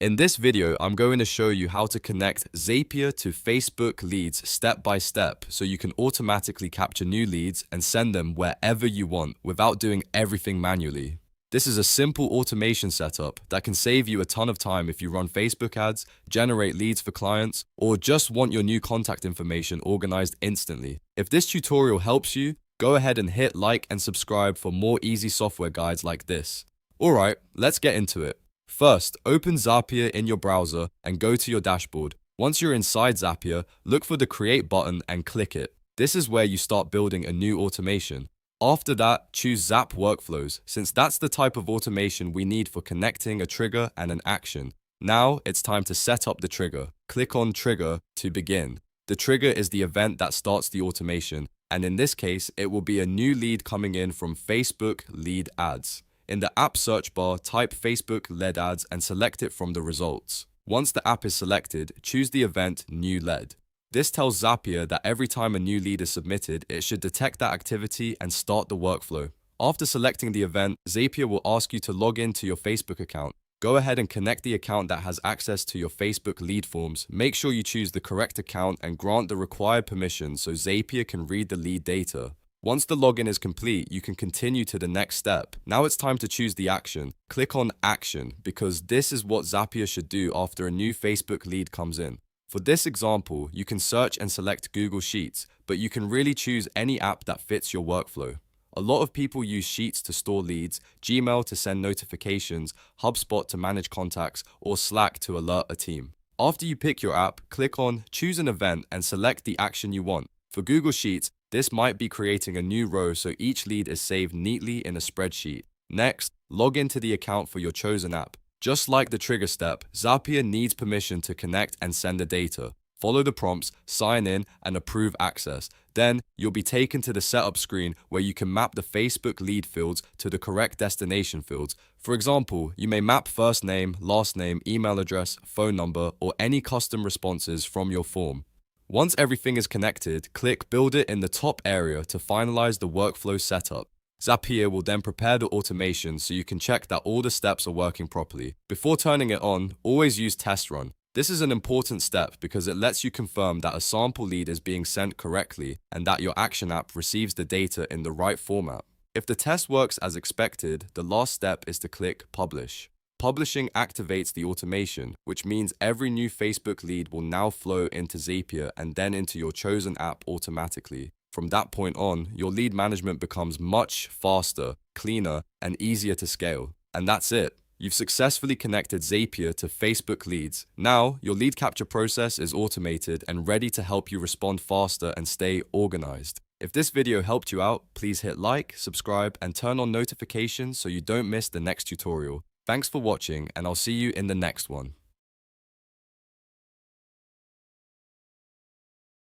In this video, I'm going to show you how to connect Zapier to Facebook leads step by step so you can automatically capture new leads and send them wherever you want without doing everything manually. This is a simple automation setup that can save you a ton of time if you run Facebook ads, generate leads for clients, or just want your new contact information organized instantly. If this tutorial helps you, go ahead and hit like and subscribe for more easy software guides like this. Alright, let's get into it. First, open Zapier in your browser and go to your dashboard. Once you're inside Zapier, look for the Create button and click it. This is where you start building a new automation. After that, choose Zap Workflows, since that's the type of automation we need for connecting a trigger and an action. Now, it's time to set up the trigger. Click on Trigger to begin. The trigger is the event that starts the automation, and in this case, it will be a new lead coming in from Facebook lead ads. In the app search bar, type Facebook lead ads and select it from the results. Once the app is selected, choose the event New Lead. This tells Zapier that every time a new lead is submitted, it should detect that activity and start the workflow. After selecting the event, Zapier will ask you to log in to your Facebook account. Go ahead and connect the account that has access to your Facebook lead forms. Make sure you choose the correct account and grant the required permissions so Zapier can read the lead data. Once the login is complete, you can continue to the next step. Now it's time to choose the action. Click on Action because this is what Zapier should do after a new Facebook lead comes in. For this example, you can search and select Google Sheets, but you can really choose any app that fits your workflow. A lot of people use Sheets to store leads, Gmail to send notifications, HubSpot to manage contacts, or Slack to alert a team. After you pick your app, click on Choose an Event and select the action you want. For Google Sheets, this might be creating a new row so each lead is saved neatly in a spreadsheet. Next, log into the account for your chosen app. Just like the trigger step, Zapier needs permission to connect and send the data. Follow the prompts, sign in, and approve access. Then, you'll be taken to the setup screen where you can map the Facebook lead fields to the correct destination fields. For example, you may map first name, last name, email address, phone number, or any custom responses from your form. Once everything is connected, click Build It in the top area to finalize the workflow setup. Zapier will then prepare the automation so you can check that all the steps are working properly. Before turning it on, always use Test Run. This is an important step because it lets you confirm that a sample lead is being sent correctly and that your action app receives the data in the right format. If the test works as expected, the last step is to click Publish. Publishing activates the automation, which means every new Facebook lead will now flow into Zapier and then into your chosen app automatically. From that point on, your lead management becomes much faster, cleaner, and easier to scale. And that's it. You've successfully connected Zapier to Facebook leads. Now, your lead capture process is automated and ready to help you respond faster and stay organized. If this video helped you out, please hit like, subscribe, and turn on notifications so you don't miss the next tutorial. Thanks for watching, and I'll see you in the next one.